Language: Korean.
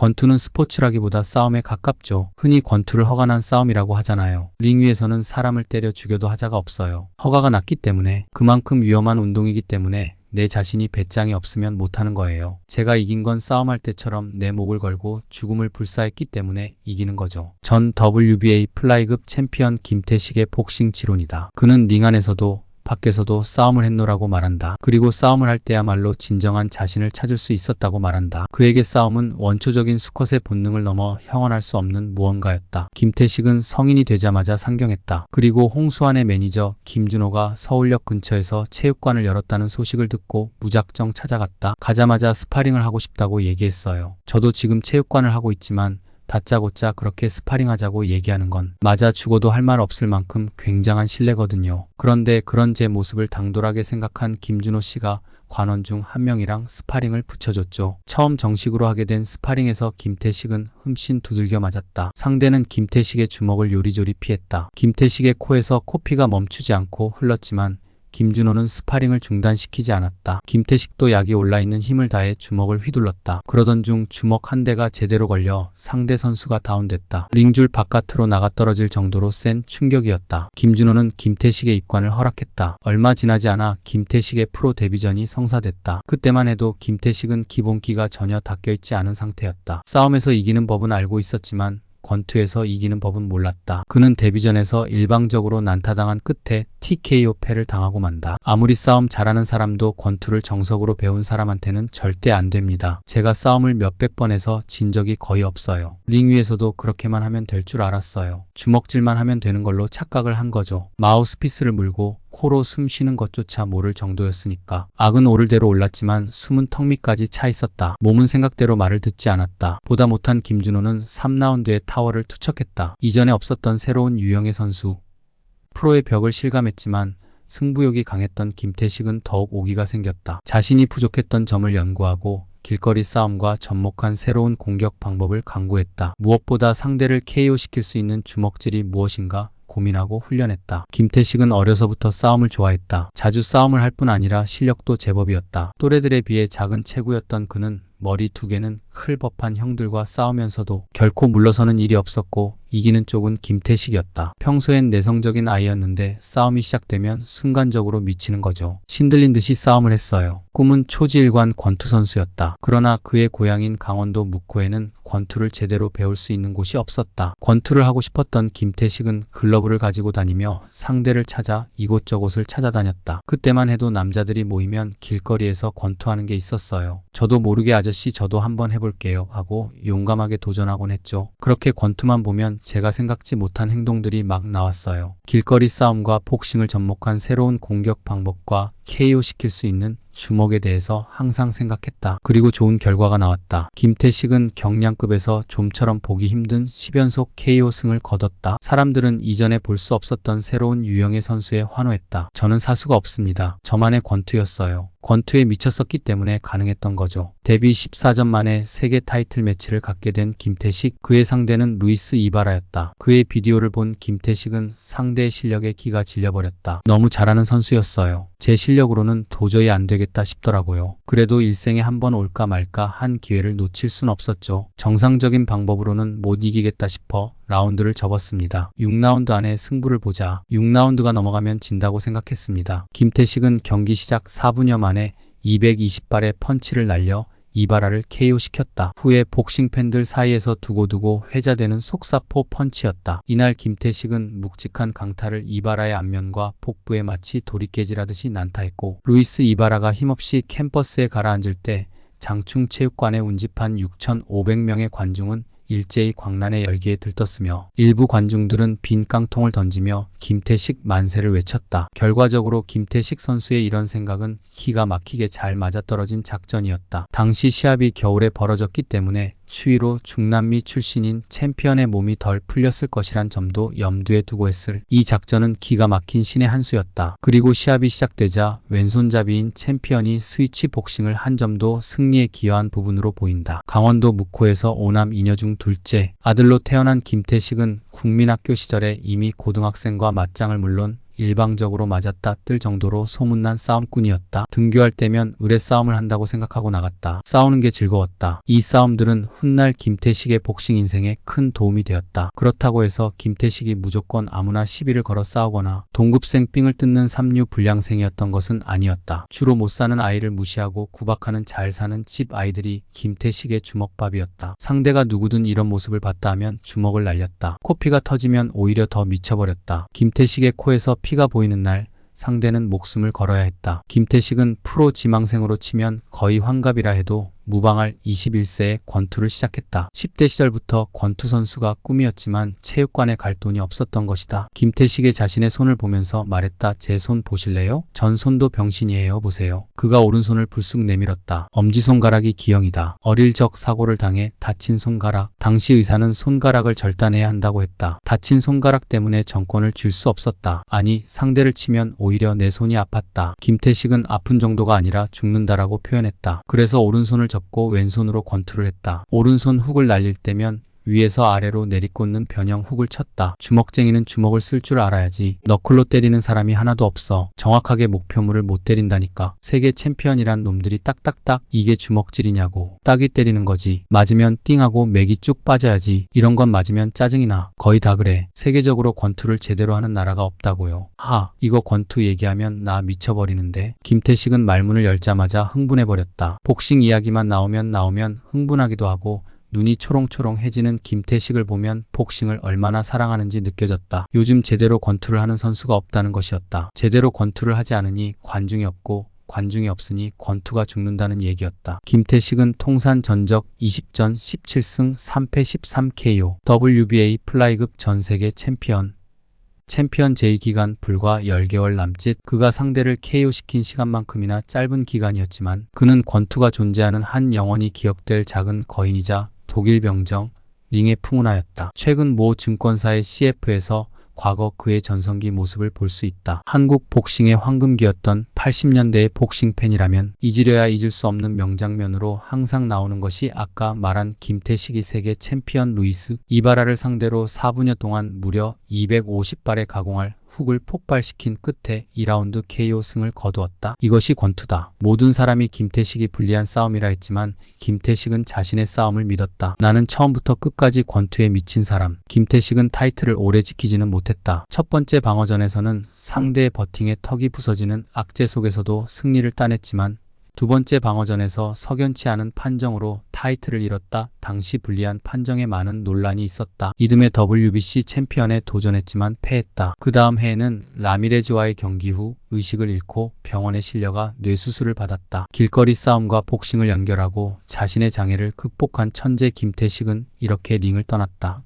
권투는 스포츠라기보다 싸움에 가깝죠. 흔히 권투를 허가 난 싸움이라고 하잖아요. 링 위에서는 사람을 때려 죽여도 하자가 없어요. 허가가 났기 때문에, 그만큼 위험한 운동이기 때문에 내 자신이 배짱이 없으면 못하는 거예요. 제가 이긴 건 싸움할 때처럼 내 목을 걸고 죽음을 불사했기 때문에 이기는 거죠. 전 WBA 플라이급 챔피언 김태식의 복싱 지론이다. 그는 링 안에서도 밖에서도 싸움을 했노라고 말한다. 그리고 싸움을 할 때야말로 진정한 자신을 찾을 수 있었다고 말한다. 그에게 싸움은 원초적인 수컷의 본능을 넘어 형언할 수 없는 무언가였다. 김태식은 성인이 되자마자 상경했다. 그리고 홍수환의 매니저 김준호가 서울역 근처에서 체육관을 열었다는 소식을 듣고 무작정 찾아갔다. 가자마자 스파링을 하고 싶다고 얘기했어요. 저도 지금 체육관을 하고 있지만 다짜고짜 그렇게 스파링하자고 얘기하는 건 맞아 죽어도 할 말 없을 만큼 굉장한 신뢰거든요. 그런데 그런 제 모습을 당돌하게 생각한 김준호 씨가 관원 중 한 명이랑 스파링을 붙여줬죠. 처음 정식으로 하게 된 스파링에서 김태식은 흠씬 두들겨 맞았다. 상대는 김태식의 주먹을 요리조리 피했다. 김태식의 코에서 코피가 멈추지 않고 흘렀지만 김준호는 스파링을 중단시키지 않았다. 김태식도 약이 올라있는 힘을 다해 주먹을 휘둘렀다. 그러던 중 주먹 한 대가 제대로 걸려 상대 선수가 다운됐다. 링줄 바깥으로 나가떨어질 정도로 센 충격이었다. 김준호는 김태식의 입관을 허락했다. 얼마 지나지 않아 김태식의 프로 데뷔전이 성사됐다. 그때만 해도 김태식은 기본기가 전혀 닦여있지 않은 상태였다. 싸움에서 이기는 법은 알고 있었지만 권투에서 이기는 법은 몰랐다. 그는 데뷔전에서 일방적으로 난타당한 끝에 TKO 패를 당하고 만다. 아무리 싸움 잘하는 사람도 권투를 정석으로 배운 사람한테는 절대 안 됩니다. 제가 싸움을 몇백 번 해서 진 적이 거의 없어요. 링 위에서도 그렇게만 하면 될 줄 알았어요. 주먹질만 하면 되는 걸로 착각을 한 거죠. 마우스피스를 물고 코로 숨 쉬는 것조차 모를 정도였으니까. 악은 오를 대로 올랐지만 숨은 턱 밑까지 차 있었다. 몸은 생각대로 말을 듣지 않았다. 보다 못한 김준호는 3라운드에 타워를 투척했다. 이전에 없었던 새로운 유형의 선수. 프로의 벽을 실감했지만 승부욕이 강했던 김태식은 더욱 오기가 생겼다. 자신이 부족했던 점을 연구하고 길거리 싸움과 접목한 새로운 공격 방법을 강구했다. 무엇보다 상대를 KO시킬 수 있는 주먹질이 무엇인가 고민하고 훈련했다. 김태식은 어려서부터 싸움을 좋아했다. 자주 싸움을 할 뿐 아니라 실력도 제법이었다. 또래들에 비해 작은 체구였던 그는 머리 두 개는 클 법한 형들과 싸우면서도 결코 물러서는 일이 없었고 이기는 쪽은 김태식이었다. 평소엔 내성적인 아이였는데 싸움이 시작되면 순간적으로 미치는 거죠. 신들린 듯이 싸움을 했어요. 꿈은 초지일관 권투 선수였다. 그러나 그의 고향인 강원도 묵고에는 권투를 제대로 배울 수 있는 곳이 없었다. 권투를 하고 싶었던 김태식은 글러브를 가지고 다니며 상대를 찾아 이곳저곳을 찾아다녔다. 그때만 해도 남자들이 모이면 길거리에서 권투하는 게 있었어요. 저도 모르게 아저씨 저도 한번 해볼게요 하고 용감하게 도전하곤 했죠. 그렇게 권투만 보면 제가 생각지 못한 행동들이 막 나왔어요. 길거리 싸움과 복싱을 접목한 새로운 공격 방법과 KO 시킬 수 있는 주먹에 대해서 항상 생각했다. 그리고 좋은 결과가 나왔다. 김태식은 경량급에서 좀처럼 보기 힘든 10연속 KO 승을 거뒀다. 사람들은 이전에 볼 수 없었던 새로운 유형의 선수에 환호했다. 저는 사수가 없습니다. 저만의 권투였어요. 권투에 미쳤었기 때문에 가능했던 거죠. 데뷔 14전 만에 세계 타이틀 매치를 갖게 된 김태식, 그의 상대는 루이스 이바라였다. 그의 비디오를 본 김태식은 상대의 실력에 기가 질려버렸다. 너무 잘하는 선수였어요. 제 실력으로는 도저히 안 되겠다 싶더라고요. 그래도 일생에 한 번 올까 말까 한 기회를 놓칠 순 없었죠. 정상적인 방법으로는 못 이기겠다 싶어 라운드를 접었습니다. 6라운드 안에 승부를 보자. 6라운드가 넘어가면 진다고 생각했습니다. 김태식은 경기 시작 4분여 만에 220발의 펀치를 날려 이바라를 KO시켰다. 후에 복싱 팬들 사이에서 두고두고 회자되는 속사포 펀치였다. 이날 김태식은 묵직한 강타를 이바라의 안면과 복부에 마치 도리깨질하듯이 난타했고 루이스 이바라가 힘없이 캠퍼스에 가라앉을 때 장충체육관에 운집한 6,500명의 관중은 일제히 광란의 열기에 들떴으며 일부 관중들은 빈 깡통을 던지며 김태식 만세를 외쳤다. 결과적으로 김태식 선수의 이런 생각은 기가 막히게 잘 맞아떨어진 작전이었다. 당시 시합이 겨울에 벌어졌기 때문에 추위로 중남미 출신인 챔피언의 몸이 덜 풀렸을 것이란 점도 염두에 두고 했을 이 작전은 기가 막힌 신의 한 수였다. 그리고 시합이 시작되자 왼손잡이인 챔피언이 스위치 복싱을 한 점도 승리에 기여한 부분으로 보인다. 강원도 묵호에서 5남 2녀 중 둘째 아들로 태어난 김태식은 국민학교 시절에 이미 고등학생과 맞짱을 물론 일방적으로 맞았다 뜰 정도로 소문난 싸움꾼이었다. 등교할 때면 의뢰 싸움을 한다고 생각하고 나갔다. 싸우는 게 즐거웠다. 이 싸움들은 훗날 김태식의 복싱 인생에 큰 도움이 되었다. 그렇다고 해서 김태식이 무조건 아무나 시비를 걸어 싸우거나 동급생 삥을 뜯는 삼류 불량생이었던 것은 아니었다. 주로 못 사는 아이를 무시하고 구박하는 잘 사는 집 아이들이 김태식의 주먹밥이었다. 상대가 누구든 이런 모습을 봤다 하면 주먹을 날렸다. 코피가 터지면 오히려 더 미쳐버렸다. 김태식의 코에서 피가 보이는 날 상대는 목숨을 걸어야 했다. 김태식은 프로 지망생으로 치면 거의 환갑이라 해도 무방할 21세에 권투를 시작했다. 10대 시절부터 권투 선수가 꿈이었지만 체육관에 갈 돈이 없었던 것이다. 김태식의 자신의 손을 보면서 말했다. 제 손 보실래요? 전 손도 병신이에요. 보세요. 그가 오른손을 불쑥 내밀었다. 엄지손가락이 기형이다. 어릴 적 사고를 당해 다친 손가락. 당시 의사는 손가락을 절단해야 한다고 했다. 다친 손가락 때문에 정권을 쥘 수 없었다. 아니, 상대를 치면 오히려 내 손이 아팠다. 김태식은 아픈 정도가 아니라 죽는다라고 표현했다. 그래서 오른손을 접고 왼손으로 권투를 했다. 오른손 훅을 날릴 때면 위에서 아래로 내리꽂는 변형 훅을 쳤다. 주먹쟁이는 주먹을 쓸 줄 알아야지. 너클로 때리는 사람이 하나도 없어. 정확하게 목표물을 못 때린다니까. 세계 챔피언이란 놈들이 딱딱딱 이게 주먹질이냐고. 딱이 때리는 거지. 맞으면 띵하고 맥이 쭉 빠져야지. 이런 건 맞으면 짜증이 나. 거의 다 그래. 세계적으로 권투를 제대로 하는 나라가 없다고요. 이거 권투 얘기하면 나 미쳐버리는데. 김태식은 말문을 열자마자 흥분해버렸다. 복싱 이야기만 나오면 흥분하기도 하고 눈이 초롱초롱해지는 김태식을 보면 복싱을 얼마나 사랑하는지 느껴졌다. 요즘 제대로 권투를 하는 선수가 없다는 것이었다. 제대로 권투를 하지 않으니 관중이 없고 관중이 없으니 권투가 죽는다는 얘기였다. 김태식은 통산 전적 20전 17승 3패 13KO WBA 플라이급 전세계 챔피언 제의 기간 불과 10개월 남짓. 그가 상대를 KO시킨 시간만큼이나 짧은 기간이었지만 그는 권투가 존재하는 한 영원히 기억될 작은 거인이자 독일 병정 링의 풍운하였다. 최근 모 증권사의 CF에서 과거 그의 전성기 모습을 볼 수 있다. 한국 복싱의 황금기였던 80년대의 복싱 팬이라면 잊으려야 잊을 수 없는 명장면으로 항상 나오는 것이 아까 말한 김태식이 세계 챔피언 루이스 이바라를 상대로 4분여 동안 무려 250발의 가공할 훅을 폭발시킨 끝에 2라운드 KO 승을 거두었다. 이것이 권투다. 모든 사람이 김태식이 불리한 싸움이라 했지만 김태식은 자신의 싸움을 믿었다. 나는 처음부터 끝까지 권투에 미친 사람. 김태식은 타이틀을 오래 지키지는 못했다. 첫 번째 방어전에서는 상대의 버팅에 턱이 부서지는 악재 속에서도 승리를 따냈지만 두 번째 방어전에서 석연치 않은 판정으로 타이틀을 잃었다. 당시 불리한 판정에 많은 논란이 있었다. 이듬해 WBC 챔피언에 도전했지만 패했다. 그 다음 해에는 라미레즈와의 경기 후 의식을 잃고 병원에 실려가 뇌수술을 받았다. 길거리 싸움과 복싱을 연결하고 자신의 장애를 극복한 천재 김태식은 이렇게 링을 떠났다.